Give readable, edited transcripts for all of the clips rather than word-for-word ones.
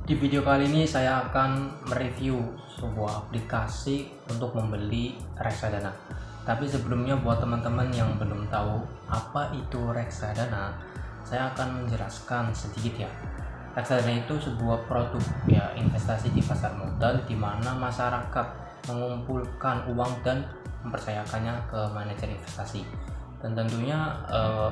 Di video kali ini saya akan mereview sebuah aplikasi untuk membeli reksadana. Tapi sebelumnya buat teman-teman yang belum tahu apa itu reksadana, saya akan menjelaskan sedikit ya. Reksadana itu sebuah produk ya investasi di pasar modal di mana masyarakat mengumpulkan uang dan mempercayakannya ke manajer investasi. Dan tentunya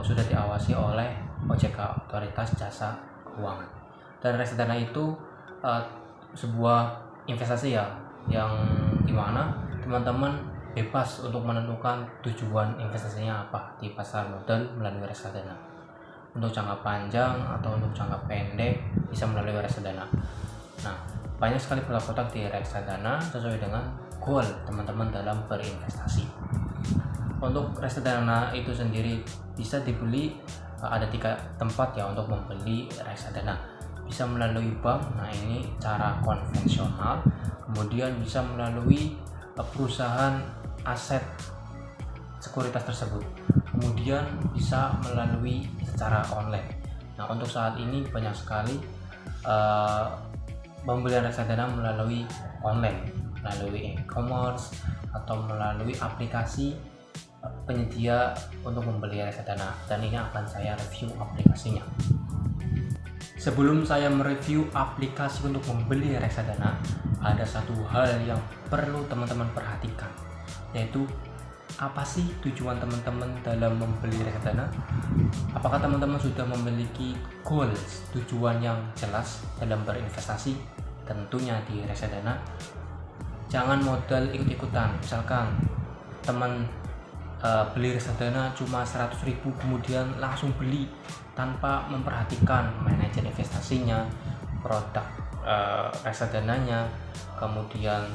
sudah diawasi oleh OJK, Otoritas Jasa Keuangan. Dan reksadana itu uh, sebuah investasi ya yang dimana teman-teman bebas untuk menentukan tujuan investasinya apa di pasar modal melalui reksadana. Untuk jangka panjang atau untuk jangka pendek bisa melalui reksadana. Nah, banyak sekali pola kotak di reksadana sesuai dengan goal teman-teman dalam berinvestasi. Untuk reksadana itu sendiri bisa dibeli, ada 3 tempat ya untuk membeli reksadana. Bisa melalui bank, nah ini cara konvensional, kemudian bisa melalui perusahaan aset sekuritas tersebut, kemudian bisa melalui secara online. Nah, untuk saat ini banyak sekali pembelian reksadana melalui online, melalui e-commerce atau melalui aplikasi penyedia untuk membeli reksadana, dan ini akan saya review aplikasinya. Sebelum saya mereview aplikasi untuk membeli reksadana, ada satu hal yang perlu teman-teman perhatikan, yaitu apa sih tujuan teman-teman dalam membeli reksadana? Apakah teman-teman sudah memiliki goals, tujuan yang jelas dalam berinvestasi? Tentunya di reksadana, jangan modal ikut-ikutan. Misalkan teman beli reksadana cuma 100.000 kemudian langsung beli tanpa memperhatikan manajer investasinya, produk reksadananya, kemudian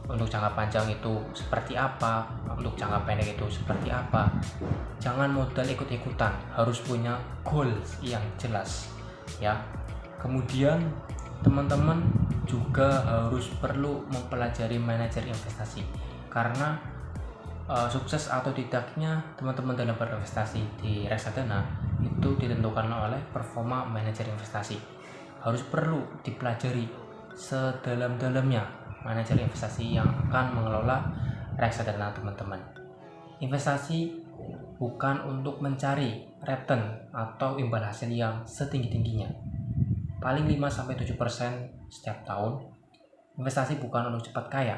untuk jangka panjang itu seperti apa, untuk jangka pendek itu seperti apa. Jangan modal ikut-ikutan, harus punya goals yang jelas ya. Kemudian teman-teman juga harus perlu mempelajari manajer investasi, karena sukses atau tidaknya teman-teman dalam berinvestasi di reksadana itu ditentukan oleh performa manajer investasi. Harus perlu dipelajari sedalam-dalamnya manajer investasi yang akan mengelola reksadana teman-teman. Investasi bukan untuk mencari return atau imbal hasil yang setinggi-tingginya, paling 5-7% setiap tahun. Investasi bukan untuk cepat kaya,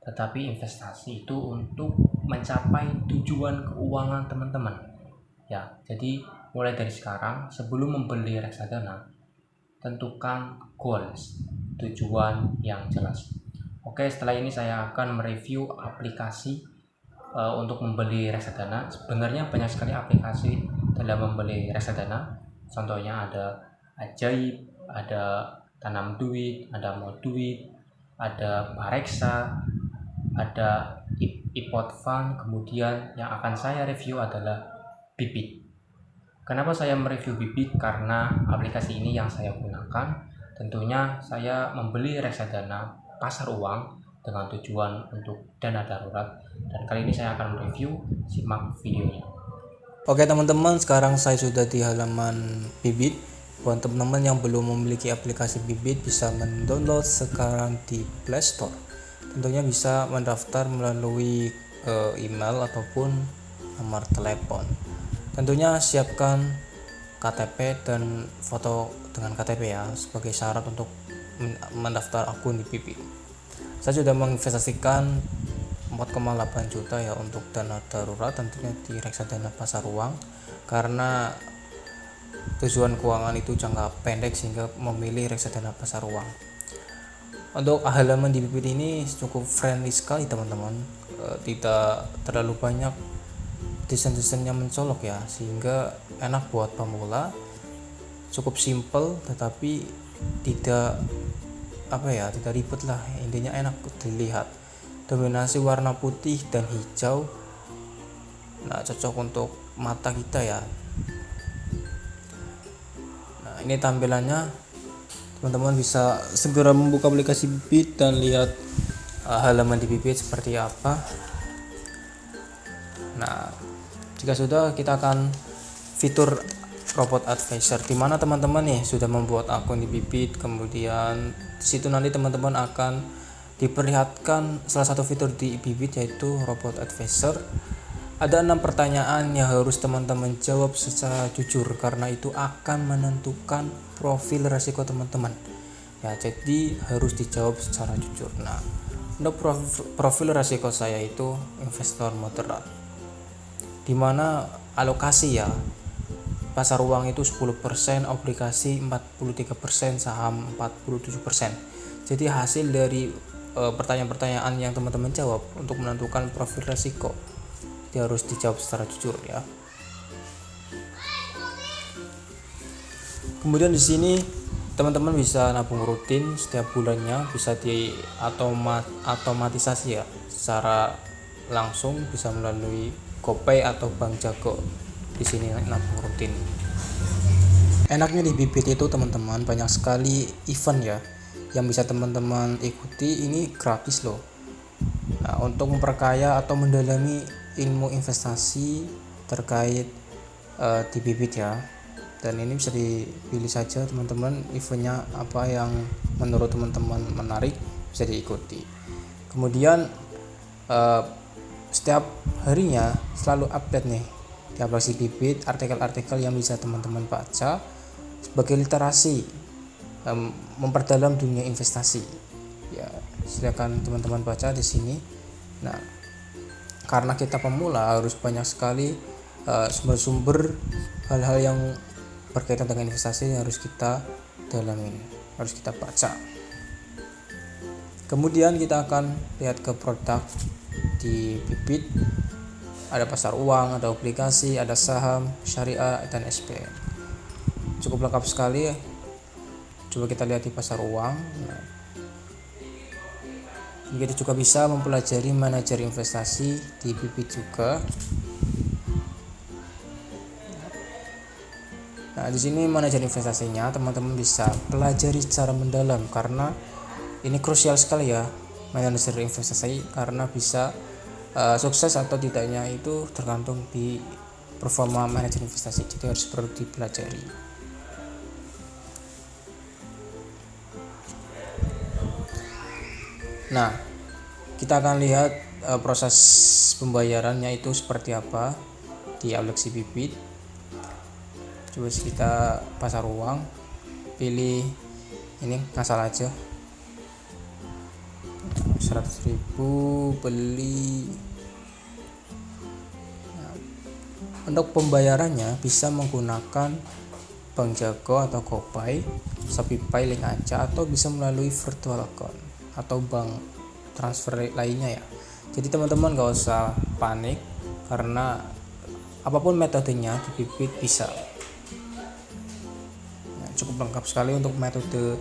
tetapi investasi itu untuk mencapai tujuan keuangan teman-teman ya. Jadi mulai dari sekarang, sebelum membeli reksadana, tentukan goals, tujuan yang jelas. Oke, setelah ini saya akan mereview aplikasi untuk membeli reksadana. Sebenarnya banyak sekali aplikasi dalam membeli reksadana. Contohnya ada Ajaib, ada Tanam Duit, ada Mau Duit, ada Bareksa, ada iPod Fund, kemudian yang akan saya review adalah Bibit. Kenapa saya mereview Bibit? Karena aplikasi ini yang saya gunakan. Tentunya saya membeli reksadana pasar uang dengan tujuan untuk dana darurat, dan kali ini saya akan mereview. Simak videonya. Oke teman-teman, sekarang saya sudah di halaman Bibit. Buat teman-teman yang belum memiliki aplikasi Bibit, bisa mendownload sekarang di Play Store. Tentunya bisa mendaftar melalui email ataupun nomor telepon. Tentunya siapkan KTP dan foto dengan KTP ya sebagai syarat untuk mendaftar akun di Bibit. Saya sudah menginvestasikan 4,8 juta ya untuk dana darurat, tentunya di reksadana pasar uang, karena tujuan keuangan itu jangka pendek sehingga memilih reksadana pasar uang. Untuk halaman di Bibit ini cukup friendly sekali teman-teman, tidak terlalu banyak desain-desain yang mencolok ya, sehingga enak buat pemula. Cukup simple tetapi tidak tidak ribet lah, intinya enak dilihat. Dominasi warna putih dan hijau, nah cocok untuk mata kita ya. Nah ini tampilannya, teman-teman bisa segera membuka aplikasi Bibit dan lihat halaman di Bibit seperti apa. Nah jika sudah, kita akan fitur robot advisor, di mana teman-teman nih sudah membuat akun di Bybit, kemudian di situ nanti teman-teman akan diperlihatkan salah satu fitur di Bybit yaitu robot advisor. Ada 6 pertanyaan yang harus teman-teman jawab secara jujur karena itu akan menentukan profil resiko teman-teman. Ya, jadi harus dijawab secara jujur. Nah, untuk profil resiko saya itu investor moderat, di mana alokasi ya pasar uang itu 10%, obligasi 43%, saham 47%. Jadi hasil dari pertanyaan-pertanyaan yang teman-teman jawab untuk menentukan profil resiko dia harus dijawab secara jujur ya. Kemudian di sini teman-teman bisa nabung rutin setiap bulannya, bisa di otomatisasi ya secara langsung, bisa melalui GoPay atau Bank Jago. Di sini nabung rutin. Enaknya di Bybit itu teman-teman banyak sekali event ya yang bisa teman-teman ikuti, ini gratis loh. Nah, untuk memperkaya atau mendalami ilmu investasi terkait di Bybit ya, dan ini bisa dipilih saja teman-teman eventnya apa yang menurut teman-teman menarik, bisa diikuti. Kemudian setiap harinya selalu update nih di aplikasi Bybit artikel-artikel yang bisa teman-teman baca sebagai literasi, memperdalam dunia investasi ya. Silakan teman-teman baca di sini. Nah, karena kita pemula harus banyak sekali sumber-sumber hal-hal yang berkaitan dengan investasi yang harus kita dalamin, harus kita baca. Kemudian kita akan lihat ke produk di Bybit. Ada pasar uang, ada obligasi, ada saham, syariah, dan SPN. Cukup lengkap sekali. Coba kita lihat di pasar uang. Nah, kita juga bisa mempelajari manajer investasi di Bybit juga. Nah, di sini manajer investasinya teman-teman bisa pelajari secara mendalam karena ini krusial sekali ya manajer investasi, karena bisa sukses atau tidaknya itu tergantung di performa manajer investasi, jadi harus perlu dipelajari. Nah, kita akan lihat proses pembayarannya itu seperti apa di aplikasi Bybit. Coba kita pasar uang, pilih ini ngasal aja 100.000 beli. Nah, untuk pembayarannya bisa menggunakan Bank Jago atau GoPay, ShopeePay link aja, atau bisa melalui virtual account atau bank transfer lainnya ya. Jadi teman-teman gak usah panik karena apapun metodenya di Bybit bisa. Nah, cukup lengkap sekali untuk metode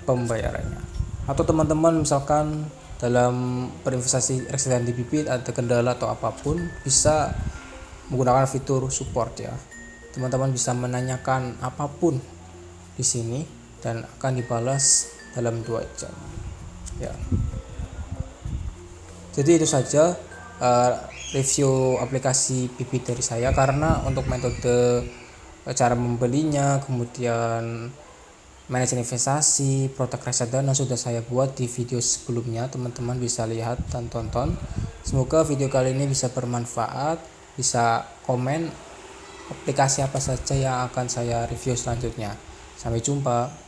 pembayarannya. Atau teman-teman misalkan dalam berinvestasi reksadana di Bybit ada kendala atau apapun, bisa menggunakan fitur support ya. Teman-teman bisa menanyakan apapun di sini dan akan dibalas dalam 2 jam ya. Jadi itu saja review aplikasi Bybit dari saya, karena untuk metode cara membelinya, kemudian manajer investasi, produk reksadana sudah saya buat di video sebelumnya, teman-teman bisa lihat dan tonton. Semoga video kali ini bisa bermanfaat, bisa komen aplikasi apa saja yang akan saya review selanjutnya. Sampai jumpa.